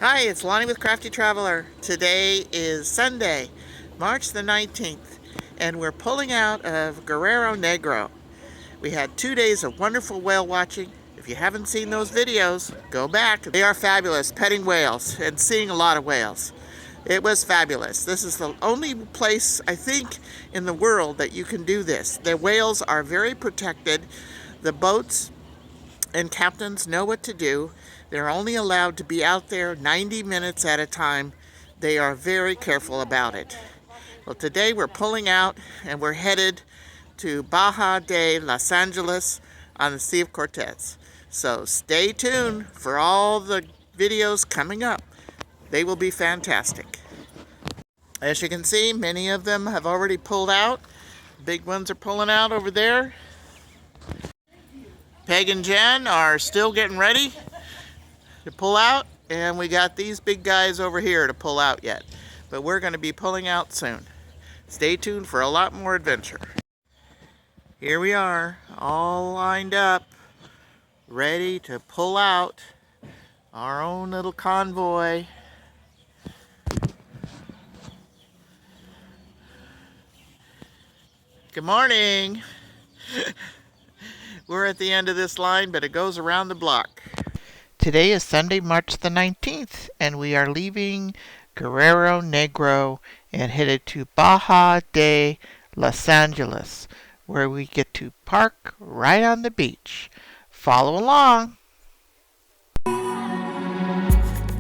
Hi, it's Lonnie with Crafty Traveler. Today is Sunday, March the 19th, and we're pulling out of Gurrero Negro. We had 2 days of wonderful whale watching. If you haven't seen those videos, go back. They are fabulous, petting whales and seeing a lot of whales. It was fabulous. This is the only place, I think, in the world that you can do this. The whales are very protected. The boats and captains know what to do. They're only allowed to be out there 90 minutes at a time. They are very careful about it. Well, today we're pulling out and we're headed to Baja de Los Angeles on the Sea of Cortez. So stay tuned for all the videos coming up. They will be fantastic. As you can see, many of them have already pulled out. Big ones are pulling out over there. Peg and Jen are still getting ready to pull out, and we got these big guys over here to pull out yet. But we're going to be pulling out soon. Stay tuned for a lot more adventure. Here we are, all lined up, ready to pull out our own little convoy. Good morning. We're at the end of this line, but it goes around the block. Today is Sunday, March the 19th, and we are leaving Gurrero Negro and headed to Baja de Los Angeles, where we get to park right on the beach. Follow along.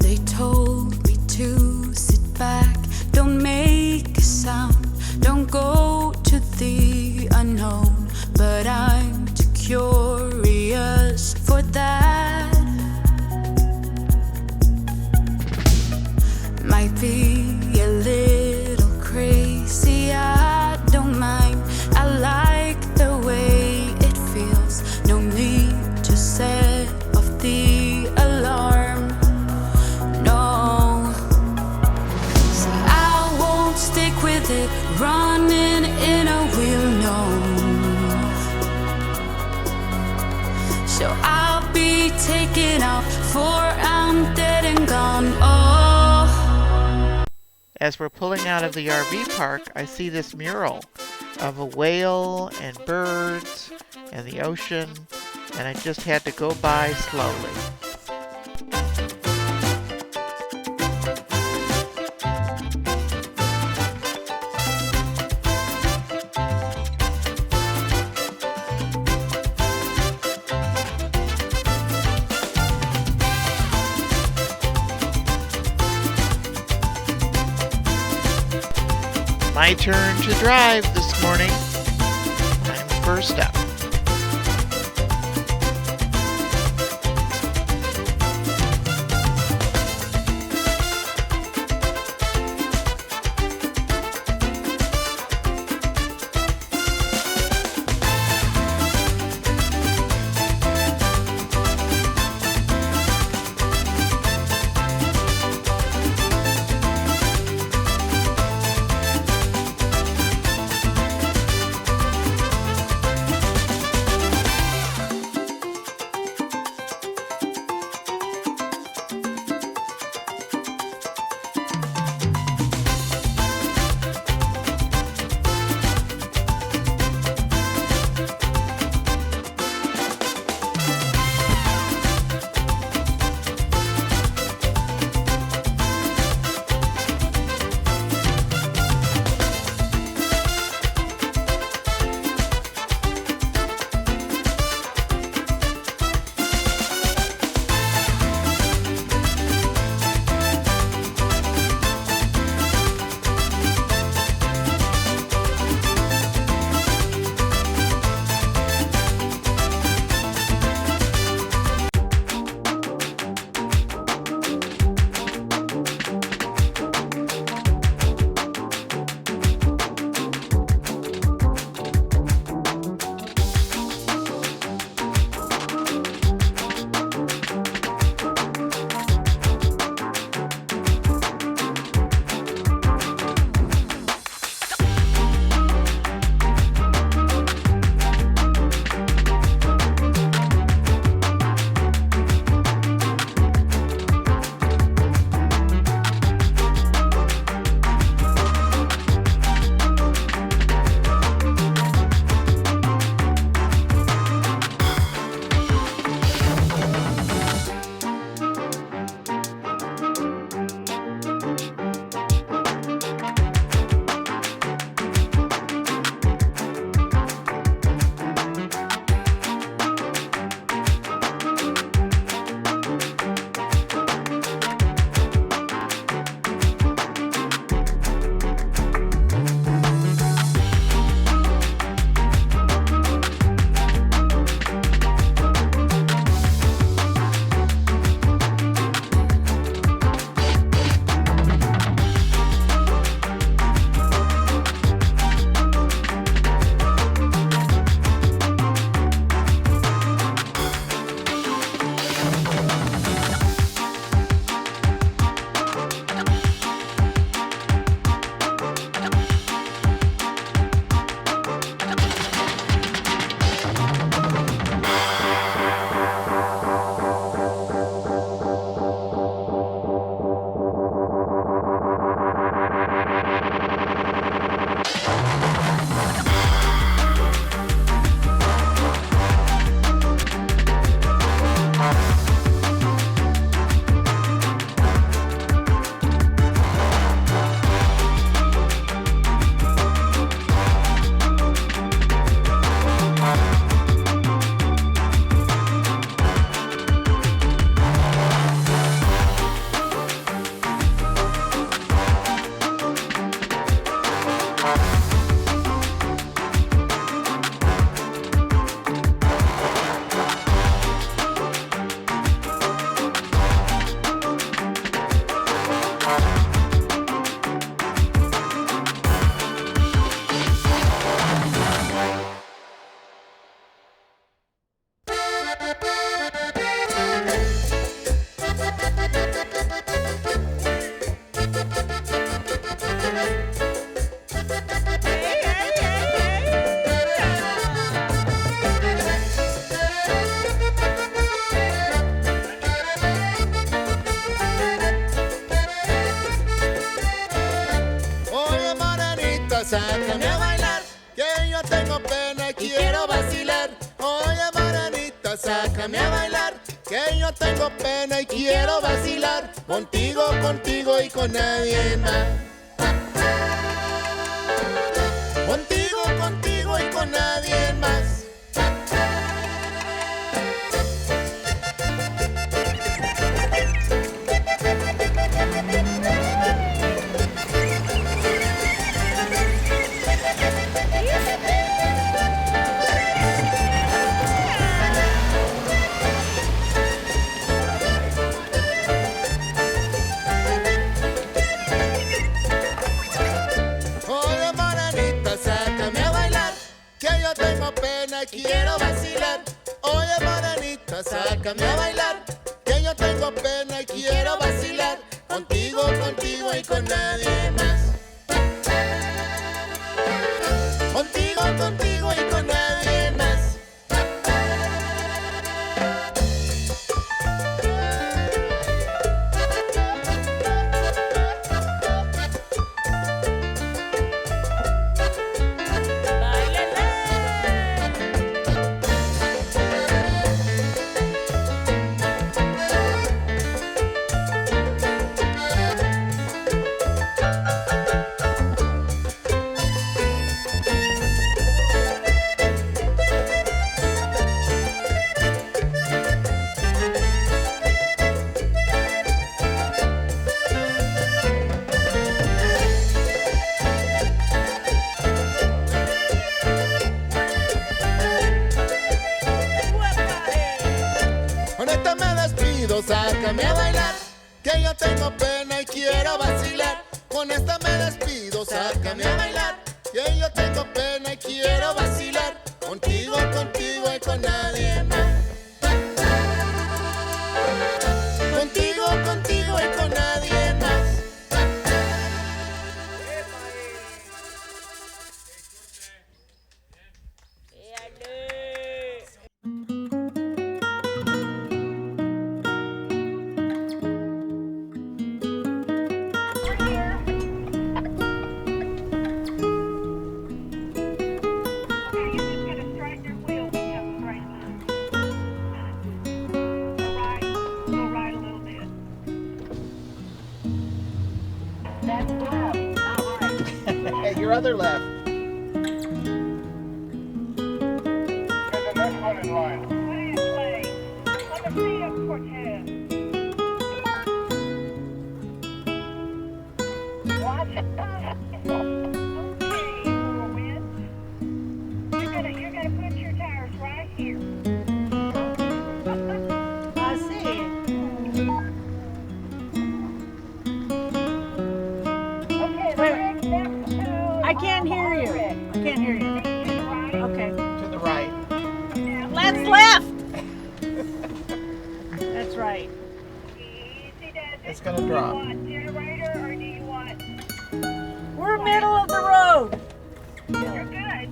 They told me to sit back, don't make a sound, don't go to the unknown, but I'm too curious for that. Might be a little crazy, I don't mind. I like the way it feels. No need to set off the alarm. No, so I won't stick with it, running in a wheel, no. So I'll be taking off, for I'm dead and gone. Oh. As we're pulling out of the RV park, I see this mural of a whale and birds and the ocean, and I just had to go by slowly. My turn to drive this morning. I'm first up. manita, sácame a bailar, que yo tengo pena y quiero vacilar. Oye, morenita, sácame a bailar, que yo tengo pena y quiero vacilar. Contigo, contigo y con nadie más. Contigo, contigo y con nadie más. Quiero vacilar, oye morenita, sácame a bailar, que yo tengo pena y quiero vacilar, contigo, contigo y con nadie más. Contigo, contigo y con nadie más. Sácame a bailar, que yo tengo pena y quiero vacilar. Con esta me despido, sácame a bailar, que yo tengo pena y quiero vacilar. Contigo, contigo y con nadie más. Contigo, contigo y con nadie más. Your other left. There's the next one in line. What are you playing? On the Sea of Cortez. Watch it. Okay, whirlwind. You're gonna put your tires right here. I see. Okay, the next two. I can't hear you. I can't hear you. Okay. To the right. Let's left. That's right. It's going to drop. Do you want generator or do you want? We're middle of the road. You're good.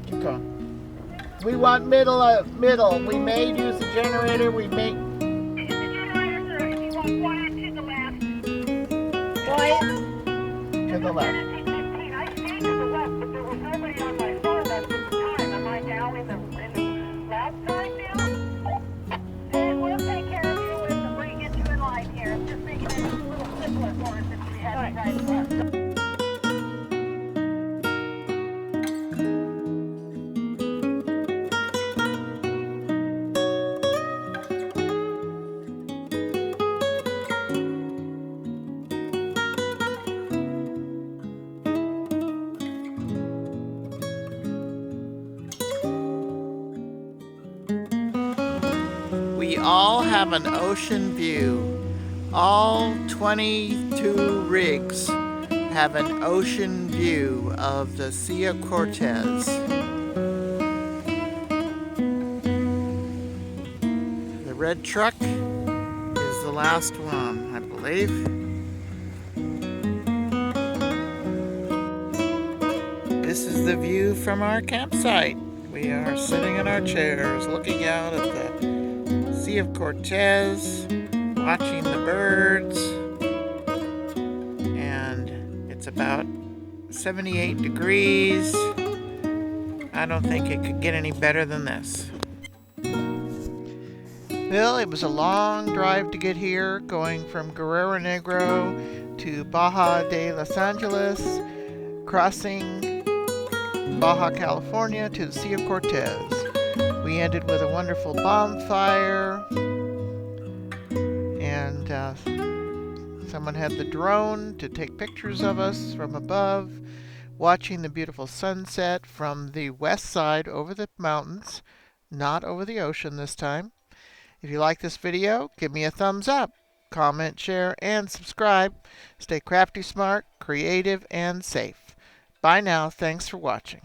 Keep going. We want middle. We may use the generator. We may. The generators are, if you want quiet to the left. Quiet. To the left. I stayed to the left, but there was nobody on my phone at the time. Am I now in the left side now? And we'll take care of you and bring you to in line here. I'm just making it a little simpler for us if we had to right left. We all have an ocean view. All 22 rigs have an ocean view of the Sea of Cortez. The red truck is the last one, I believe. This is the view from our campsite. We are sitting in our chairs looking out at the Sea of Cortez, watching the birds, and it's about 78 degrees. I don't think it could get any better than this. Well, it was a long drive to get here, going from Gurrero Negro to Baja de Los Angeles, crossing Baja California to the Sea of Cortez. We ended with a wonderful bonfire, and someone had the drone to take pictures of us from above, watching the beautiful sunset from the west side over the mountains, not over the ocean this time. If you like this video, give me a thumbs up, comment, share, and subscribe. Stay crafty, smart, creative, and safe. Bye now. Thanks for watching.